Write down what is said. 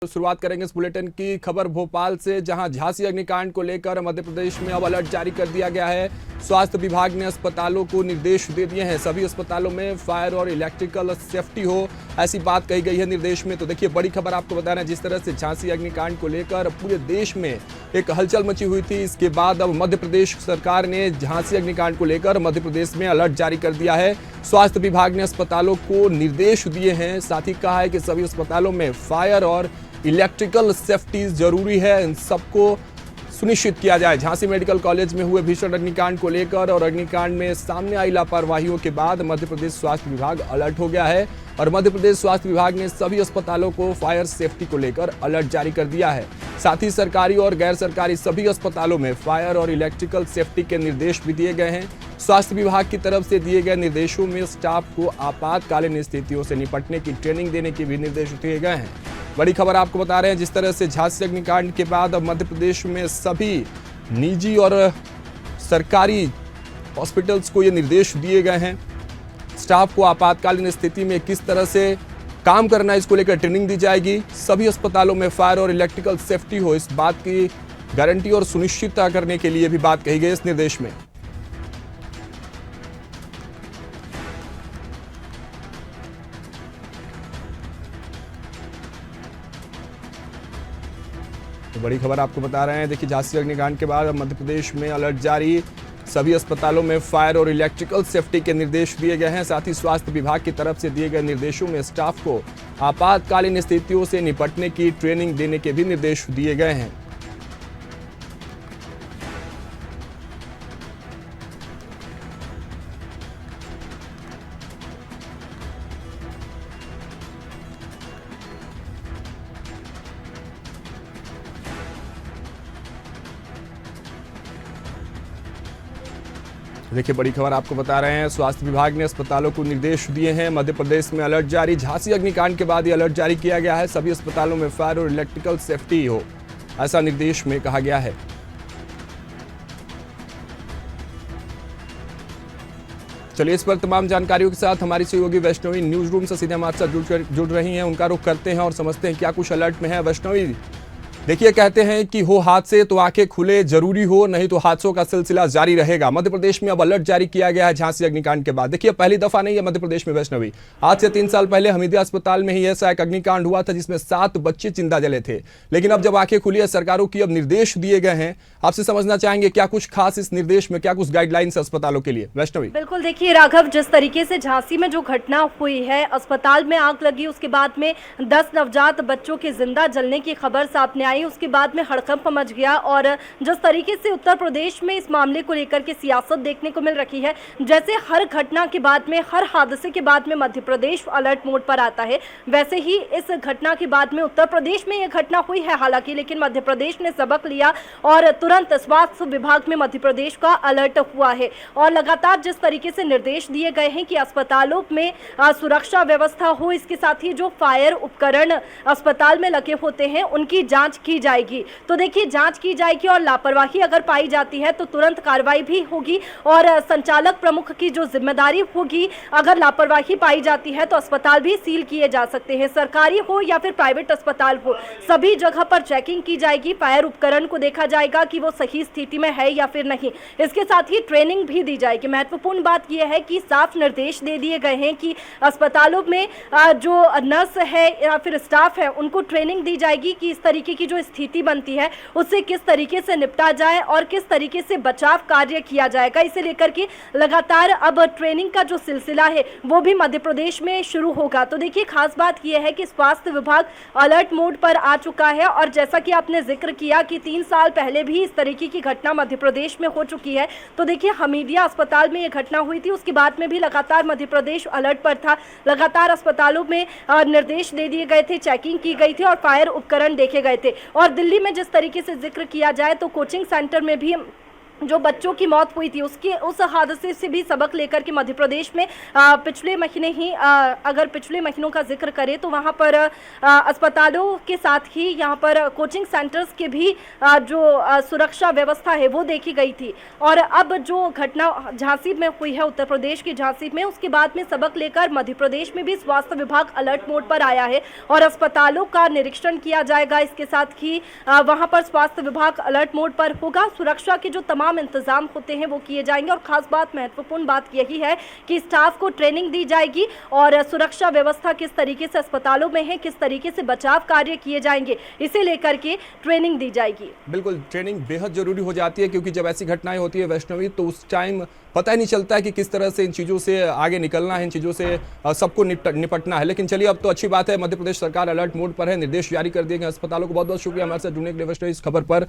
तो शुरुआत करेंगे इस बुलेटिन की खबर भोपाल से, जहां झांसी अग्निकांड को लेकर मध्य प्रदेश में अब अलर्ट जारी कर दिया गया है। स्वास्थ्य विभाग ने अस्पतालों को निर्देश दे दिए हैं, सभी अस्पतालों में फायर और इलेक्ट्रिकल सेफ्टी हो, ऐसी बात कही गई है निर्देश में। तो देखिए, बड़ी खबर आपको बता रहे हैं, जिस तरह से झांसी अग्निकांड को लेकर पूरे देश में एक हलचल मची हुई थी, इसके बाद अब मध्य प्रदेश सरकार ने झांसी अग्निकांड को लेकर मध्य प्रदेश में अलर्ट जारी कर दिया है। स्वास्थ्य विभाग ने अस्पतालों को निर्देश दिए हैं, साथ ही कहा है कि सभी अस्पतालों में फायर और इलेक्ट्रिकल सेफ्टी जरूरी है, इन सबको सुनिश्चित किया जाए। झांसी मेडिकल कॉलेज में हुए भीषण अग्निकांड को लेकर और अग्निकांड में सामने आई लापरवाहियों के बाद मध्य प्रदेश स्वास्थ्य विभाग अलर्ट हो गया है और मध्य प्रदेश स्वास्थ्य विभाग ने सभी अस्पतालों को फायर सेफ्टी को लेकर अलर्ट जारी कर दिया है। साथ ही सरकारी और गैर सरकारी सभी अस्पतालों में फायर और इलेक्ट्रिकल सेफ्टी के निर्देश भी दिए गए हैं। स्वास्थ्य विभाग की तरफ से दिए गए निर्देशों में स्टाफ को आपातकालीन स्थितियों से निपटने की ट्रेनिंग देने के भी निर्देश दिए गए हैं। बड़ी खबर आपको बता रहे हैं, जिस तरह से झांसी अग्निकांड के बाद अब मध्य प्रदेश में सभी निजी और सरकारी हॉस्पिटल्स को ये निर्देश दिए गए हैं। स्टाफ को आपातकालीन स्थिति में किस तरह से काम करना है, इसको लेकर ट्रेनिंग दी जाएगी। सभी अस्पतालों में फायर और इलेक्ट्रिकल सेफ्टी हो, इस बात की गारंटी और सुनिश्चितता करने के लिए भी बात कही गई इस निर्देश में। तो बड़ी खबर आपको बता रहे हैं, देखिए, झांसी अग्निकांड के बाद मध्य प्रदेश में अलर्ट जारी, सभी अस्पतालों में फायर और इलेक्ट्रिकल सेफ्टी के निर्देश दिए गए हैं। साथ ही स्वास्थ्य विभाग की तरफ से दिए गए निर्देशों में स्टाफ को आपातकालीन स्थितियों से निपटने की ट्रेनिंग देने के भी निर्देश दिए गए हैं। देखिए, बड़ी खबर आपको बता रहे हैं, स्वास्थ्य विभाग ने अस्पतालों को निर्देश दिए हैं। मध्य प्रदेश में अलर्ट जारी, झांसी अग्निकांड के बाद ये अलर्ट जारी किया गया है, सभी अस्पतालों में फायर और इलेक्ट्रिकल सेफ्टी हो, ऐसा निर्देश में कहा गया है। चलिए, इस पर तमाम जानकारियों के साथ हमारी सहयोगी वैष्णवी न्यूज रूम से सीधे हमारे साथ जुड़ रही हैं, उनका रुख करते हैं और समझते हैं क्या कुछ अलर्ट में है। वैष्णवी, देखिए, कहते हैं कि हो हादसे तो आंखें खुले जरूरी हो, नहीं तो हादसों का सिलसिला जारी रहेगा। मध्य प्रदेश में अब अलर्ट जारी किया गया है झांसी अग्निकांड के बाद। देखिए, पहली दफा नहीं है मध्य प्रदेश में वैष्णवी, आज से 3 साल पहले हमीदिया अस्पताल में ही ऐसा एक अग्निकांड हुआ था जिसमें 7 बच्चे जिंदा जले थे। लेकिन अब जब आंखें खुली है सरकारों की, अब निर्देश दिए गए हैं, आपसे समझना चाहेंगे क्या कुछ खास इस निर्देश में, क्या कुछ गाइडलाइंस अस्पतालों के लिए। वैष्णवी, बिल्कुल, देखिए राघव, जिस तरीके से झांसी में जो घटना हुई है, अस्पताल में आग लगी, उसके बाद में 10 नवजात बच्चों के जिंदा जलने की खबर सामने आई, उसके बाद में हड़कंप मच गया। और जिस तरीके से उत्तर प्रदेश में इस मामले को लेकर के सियासत देखने को मिल रही है, जैसे हर घटना के बाद में, हर हादसे के बाद में मध्य प्रदेश अलर्ट मोड पर आता है, वैसे ही इस घटना के बाद में उत्तर प्रदेश में यह घटना हुई है हालांकि, लेकिन मध्य प्रदेश ने सबक लिया और तुरंत स्वास्थ्य विभाग में मध्य प्रदेश का अलर्ट हुआ है। और लगातार जिस तरीके से निर्देश दिए गए हैं कि अस्पतालों में सुरक्षा व्यवस्था हो, इसके साथ ही जो फायर उपकरण अस्पताल में लगे होते हैं उनकी जांच की जाएगी। तो देखिए, जांच की जाएगी और लापरवाही अगर पाई जाती है तो तुरंत कार्रवाई भी होगी और संचालक प्रमुख की जो जिम्मेदारी होगी, अगर लापरवाही पाई जाती है तो अस्पताल भी सील किए जा सकते हैं। सरकारी हो या फिर प्राइवेट अस्पताल हो, सभी जगह पर चेकिंग की जाएगी, फायर उपकरण को देखा जाएगा कि वो सही स्थिति में है या फिर नहीं। इसके साथ ही ट्रेनिंग भी दी जाएगी। महत्वपूर्ण बात यह है कि साफ निर्देश दे दिए गए हैं कि अस्पतालों में जो नर्स है या फिर स्टाफ है उनको ट्रेनिंग दी जाएगी कि इस तरीके की जो स्थिति बनती है उससे किस तरीके से निपटा जाए और किस तरीके से बचाव कार्य किया जाएगा। इसे लेकर के लगातार अब ट्रेनिंग का जो सिलसिला है वो भी मध्य प्रदेश में शुरू होगा। तो देखिए, खास बात यह है कि स्वास्थ्य विभाग अलर्ट मोड पर आ चुका है और जैसा कि आपने जिक्र किया कि 3 साल पहले भी इस तरीके की घटना मध्य प्रदेश में हो चुकी है। तो देखिए, हमीदिया अस्पताल में यह घटना हुई थी, उसके बाद में भी लगातार मध्य प्रदेश अलर्ट पर था, लगातार अस्पतालों में निर्देश दे दिए गए थे, चेकिंग की गई थी और फायर उपकरण देखे गए थे। और दिल्ली में जिस तरीके से जिक्र किया जाए तो कोचिंग सेंटर में भी जो बच्चों की मौत हुई थी उस हादसे से भी सबक लेकर के मध्य प्रदेश में पिछले महीने ही अगर पिछले महीनों का जिक्र करें तो वहां पर अस्पतालों के साथ ही यहां पर कोचिंग सेंटर्स के भी जो सुरक्षा व्यवस्था है वो देखी गई थी। और अब जो घटना झांसी में हुई है, उत्तर प्रदेश की झांसी में, उसके बाद में सबक लेकर मध्य प्रदेश में भी स्वास्थ्य विभाग अलर्ट मोड पर आया है और अस्पतालों का निरीक्षण किया जाएगा। इसके साथ ही वहां पर स्वास्थ्य विभाग अलर्ट मोड पर होगा। सुरक्षा के जो तमाम इंतजाम होते हैं वो किए जाएंगे और खास बात, महत्वपूर्ण बात यही है कि स्टाफ को ट्रेनिंग दी जाएगी और सुरक्षा व्यवस्था किस तरीके से अस्पतालों में है, किस तरीके से बचाव कार्य किए जाएंगे, इसे लेकर के ट्रेनिंग दी जाएगी। बिल्कुल, ट्रेनिंग बेहद जरूरी हो जाती है क्योंकि जब ऐसी घटनाएं होती है वैष्णवी, तो उस टाइम पता ही नहीं चलता है कि किस तरह से इन चीज़ों से आगे निकलना है, इन चीज़ों से सबको निपटना है। लेकिन चलिए, अब तो अच्छी बात है, मध्य प्रदेश सरकार अलर्ट मोड पर है, निर्देश जारी कर दिए गए अस्पतालों को। बहुत बहुत शुक्रिया हमारे साथ जुड़ने के लिए वैष्णवी इस खबर पर।